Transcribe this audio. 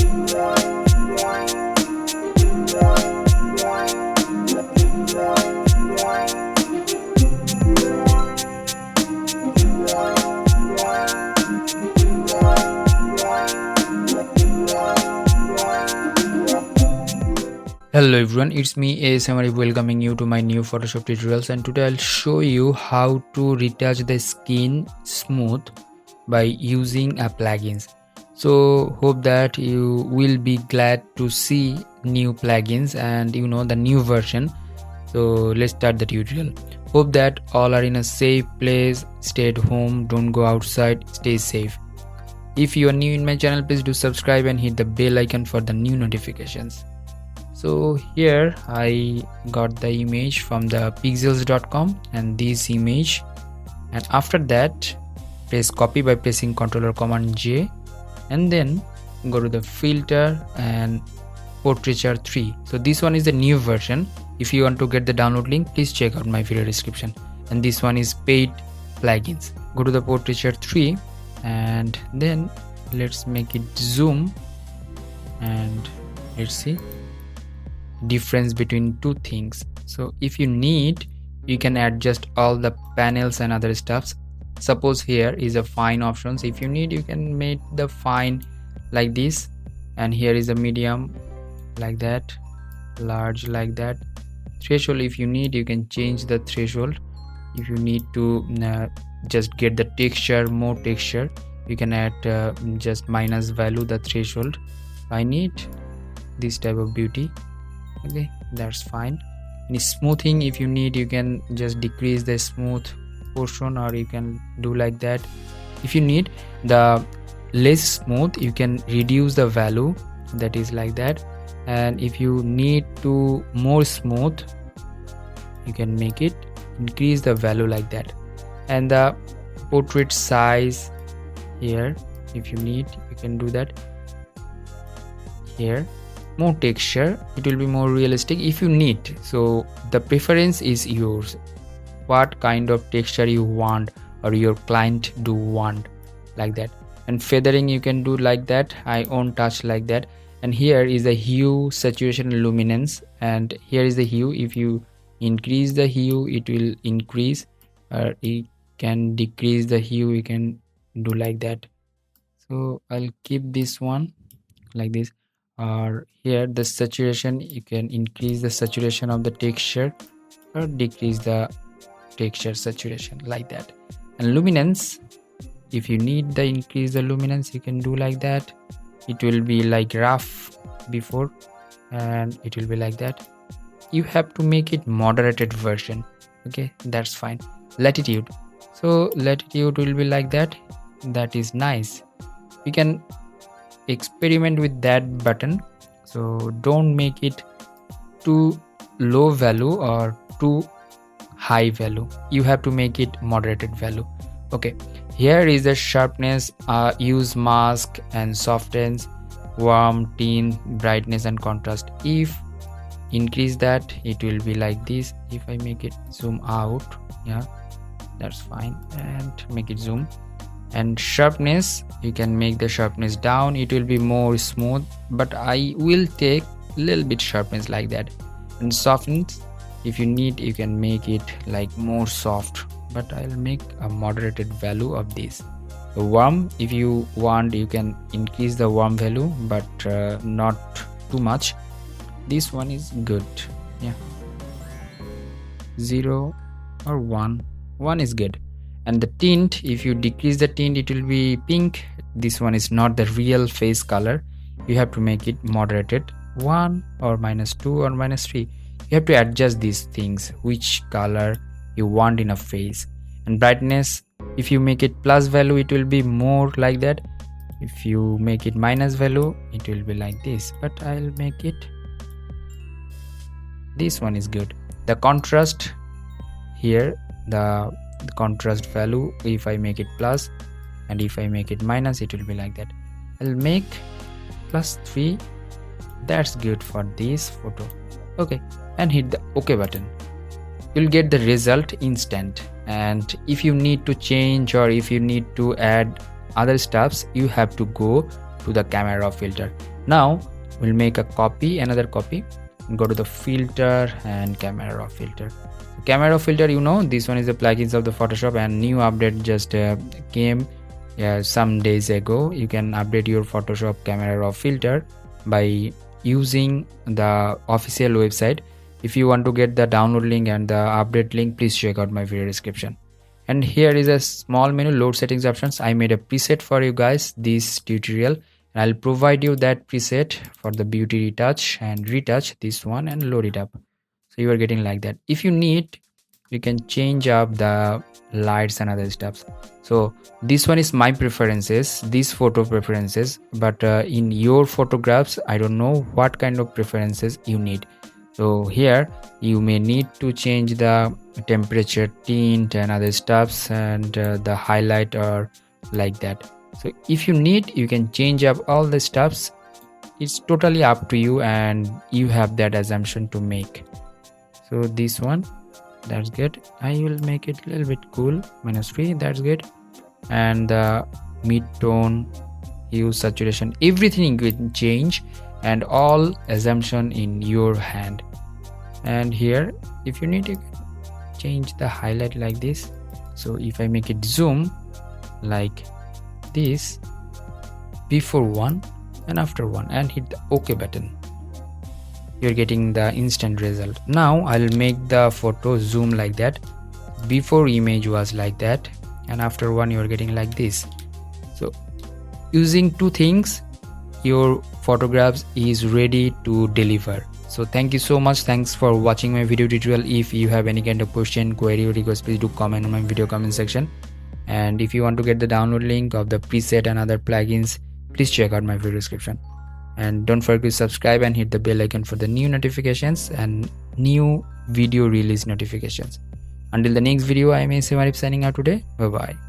Hello everyone, it's me ASM Arif welcoming you to my new Photoshop tutorials, and today I'll show you how to retouch the skin smooth by using a plugins. So hope that you will be glad to see new plugins and the new version. So let's start the tutorial. Hope that all are in a safe place, stay at home, don't go outside, stay safe. If you are new in my channel, please do subscribe and hit the bell icon for the new notifications. So here I got the image from the pixels.com and this image, and after that press copy by pressing Ctrl or Command J, and then go to the filter and portraiture 3. So this one is the new version. If you want to get the download link, please check out my video description, and this one is paid plugins. Go to the portraiture 3 and then let's make it zoom, and let's see difference between two things. So if you need, you can adjust all the panels and other stuffs. Suppose here is a fine options. If you need, you can make the fine like this, and here is a medium like that, large like that. Threshold, if you need, you can change the threshold. If you need to just get the texture, more texture, you can add just minus value the threshold. I need this type of beauty. Okay, that's fine. And smoothing, if you need, you can just decrease the smooth portion, or you can do like that. If you need the less smooth, you can reduce the value, that is like that. And if you need to more smooth, you can make it increase the value like that. And the portrait size here, if you need, you can do that. Here more texture, it will be more realistic if you need. So the preference is yours, what kind of texture you want or your client do want, like that. And feathering, you can do like that, I won't touch like that. And here is the hue, saturation, luminance, and here is the hue. If you increase the hue, it will increase, or it can decrease the hue, you can do like that. So I'll keep this one like this. Or here the saturation, you can increase the saturation of the texture or decrease the texture saturation, like that. And luminance, if you need the increase the luminance, you can do like that. It will be like rough before, and it will be like that. You have to make it moderated version. Okay, that's fine. Latitude, so latitude will be like that. That is nice. You can experiment with that button, so don't make it too low value or too high value. You have to make it moderated value. Okay, here is the sharpness, use mask and softens, warm, tint, brightness and contrast. If increase that, it will be like this. If I make it zoom out, yeah, that's fine, and make it zoom. And sharpness, you can make the sharpness down, it will be more smooth, but I will take little bit sharpness like that. And softness, if you need, you can make it like more soft, but I'll make a moderated value of this. The warm, if you want, you can increase the warm value, but not too much. This one is good, yeah, 0 or 1 is good. And the tint, if you decrease the tint, it will be pink. This one is not the real face color. You have to make it moderated, 1 or -2 or -3. You have to adjust these things, which color you want in a face. And brightness, if you make it plus value, it will be more like that. If you make it minus value, it will be like this, but I'll make it, this one is good. The contrast, here the contrast value, if I make it plus, and if I make it minus, it will be like that. I'll make +3. That's good for this photo. Okay, and hit the OK button. You'll get the result instant. And if you need to change, or if you need to add other stuffs, you have to go to the camera filter. Now we'll make a copy, another copy, and go to the filter and camera raw filter. Camera filter, you know, this one is the plugins of the Photoshop, and new update just came some days ago. You can update your Photoshop camera raw filter by using the official website. If you want to get the download link and the update link, please check out my video description. And here is a small menu, load settings options. I made a preset for you guys this tutorial, and I'll provide you that preset for the beauty retouch and retouch this one and load it up. So you are getting like that. If you need, you can change up the lights and other stuff. So this one is my preferences, these photo preferences, but in your photographs I don't know what kind of preferences you need. So here you may need to change the temperature, tint and other stuffs, and the highlight or like that. So if you need, you can change up all the stuffs. It's totally up to you, and you have that assumption to make. So this one, that's good. I will make it a little bit cool, -3, that's good. And the mid-tone, hue, saturation, everything you can change, and all assumption in your hand. And here if you need, you can change the highlight like this. So if I make it zoom like this, before one and after one, and hit the OK button, you're getting the instant result. Now I'll make the photo zoom like that. Before image was like that, and after one you're getting like this. So using two things, your photographs is ready to deliver. So thank you so much. Thanks for watching my video tutorial. If you have any kind of question, query or request, please do comment on my video comment section. And if you want to get the download link of the preset and other plugins, please check out my video description. And don't forget to subscribe and hit the bell icon for the new notifications and new video release notifications. Until the next video, I am ASM Arif signing out today. Bye bye.